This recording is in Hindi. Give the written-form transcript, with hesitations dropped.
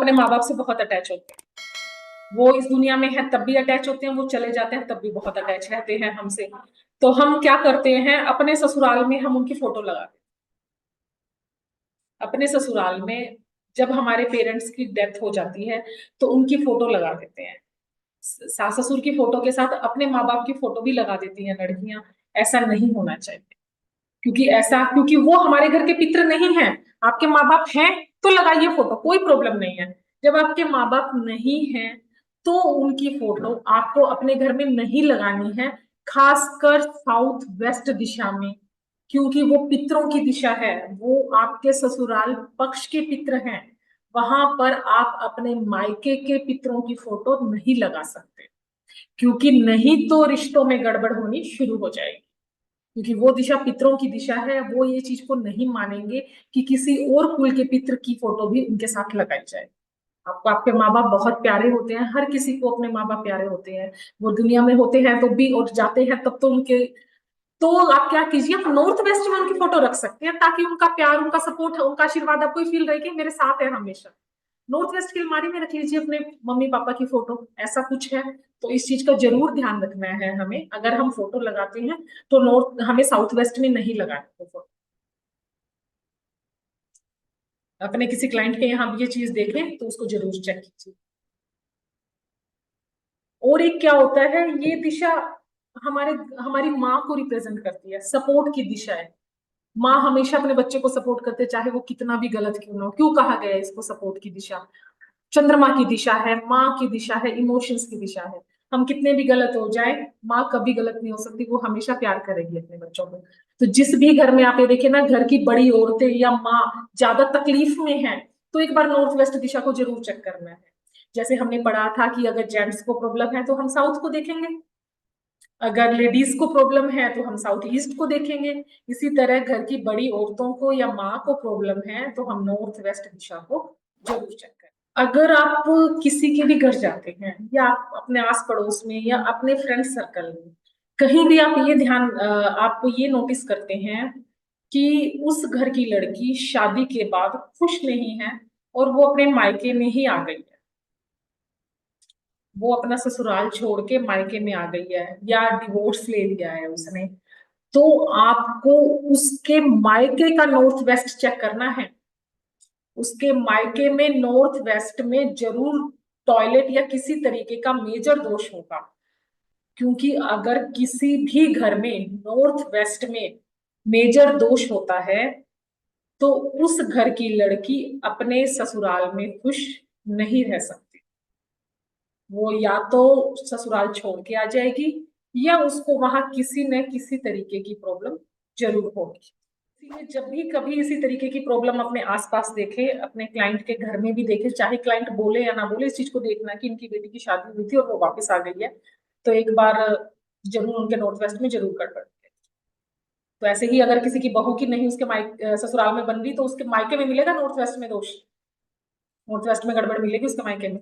अपने माँ बाप से बहुत अटैच होते हैं। वो इस दुनिया में है तब भी अटैच होते हैं, वो चले जाते हैं तब भी बहुत अटैच रहते हैं हमसे। तो हम क्या करते हैं, अपने ससुराल में हम उनकी फोटो लगाते हैं। अपने ससुराल में जब हमारे पेरेंट्स की डेथ हो जाती है तो उनकी फोटो लगा देते हैं। सास ससुर की फोटो के साथ अपने माँ बाप की फोटो भी लगा देती हैं लड़कियां। ऐसा नहीं होना चाहिए, क्योंकि वो हमारे घर के पितृ नहीं है। आपके माँ बाप हैं तो लगाइए फोटो, कोई प्रॉब्लम नहीं है। जब आपके माँ बाप नहीं है तो उनकी फोटो आपको अपने घर में नहीं लगानी है, खासकर साउथ वेस्ट दिशा में, क्योंकि वो पितरों की दिशा है। वो आपके ससुराल पक्ष के पित्र हैं। वहां पर आप अपने मायके के पितरों की फोटो नहीं लगा सकते, क्योंकि नहीं तो रिश्तों में गड़बड़ होनी शुरू हो जाएगी। क्योंकि वो दिशा पितरों की दिशा है, वो ये चीज को नहीं मानेंगे कि किसी और कुल के पितर की फोटो भी उनके साथ लगाई जाए। आपको आपके माँ बाप बहुत प्यारे होते हैं, हर किसी को अपने माँ बाप प्यारे होते हैं। वो दुनिया में होते हैं तो भी, और जाते हैं तब तो उनके, तो आप क्या कीजिए, आप नॉर्थ वेस्ट में उनकी फोटो रख सकते हैं, ताकि उनका प्यार, उनका सपोर्ट, उनका आशीर्वाद आपको फील रहे कि मेरे साथ है हमेशा। नॉर्थ वेस्ट की अलमारी में रख लीजिए अपने मम्मी पापा की फोटो, ऐसा कुछ है। तो इस चीज का जरूर ध्यान रखना है हमें, अगर हम फोटो लगाते हैं तो नॉर्थ, हमें साउथ वेस्ट में नहीं लगाना फोटो। अपने किसी क्लाइंट के यहाँ भी ये चीज देखें तो उसको जरूर चेक कीजिए। और एक क्या होता है, ये दिशा हमारे हमारी माँ को रिप्रेजेंट करती है, सपोर्ट की दिशा है। माँ हमेशा अपने बच्चे को सपोर्ट करते, चाहे वो कितना भी गलत क्यों ना हो। क्यों कहा गया है इसको सपोर्ट की दिशा? चंद्रमा की दिशा है, माँ की दिशा है, इमोशंस की दिशा है। हम कितने भी गलत हो जाए, माँ कभी गलत नहीं हो सकती, वो हमेशा प्यार करेगी अपने बच्चों को। तो जिस भी घर में आप ये देखिए ना, घर की बड़ी औरतें या माँ ज्यादा तकलीफ में है, तो एक बार नॉर्थ वेस्ट दिशा को जरूर चेक करना है। जैसे हमने पढ़ा था कि अगर जेंट्स को प्रॉब्लम है तो हम साउथ को देखेंगे, अगर लेडीज को प्रॉब्लम है तो हम साउथ ईस्ट को देखेंगे। इसी तरह घर की बड़ी औरतों को या माँ को प्रॉब्लम है तो हम नॉर्थ वेस्ट दिशा को जरूर चेक करें। अगर आप किसी के भी घर जाते हैं, या आप अपने आस पड़ोस में या अपने फ्रेंड सर्कल में कहीं भी आप ये आप ये नोटिस करते हैं कि उस घर की लड़की शादी के बाद खुश नहीं है और वो अपने मायके में ही आ गई है, वो अपना ससुराल छोड़ के मायके में आ गई है या डिवोर्स ले लिया है उसने, तो आपको उसके मायके का नॉर्थ वेस्ट चेक करना है। उसके मायके में नॉर्थ वेस्ट में जरूर टॉयलेट या किसी तरीके का मेजर दोष होगा। क्योंकि अगर किसी भी घर में नॉर्थ वेस्ट में मेजर दोष होता है तो उस घर की लड़की अपने ससुराल में खुश नहीं रह सकती। वो या तो ससुराल छोड़ के आ जाएगी, या उसको वहां किसी न किसी तरीके की प्रॉब्लम जरूर होगी। इसीलिए जब भी कभी इसी तरीके की प्रॉब्लम अपने आसपास देखे, अपने क्लाइंट के घर में भी देखे, चाहे क्लाइंट बोले या ना बोले, इस चीज को देखना कि इनकी बेटी की शादी हुई थी और वो वापस आ गई है, तो एक बार जरूर उनके नॉर्थ वेस्ट में जरूर गड़बड़ है। तो ऐसे ही अगर किसी की बहू की नहीं उसके ससुराल में बन रही, तो उसके मायके में मिलेगा नॉर्थ वेस्ट में दोष, नॉर्थ वेस्ट में गड़बड़ मिलेगी उसके मायके में।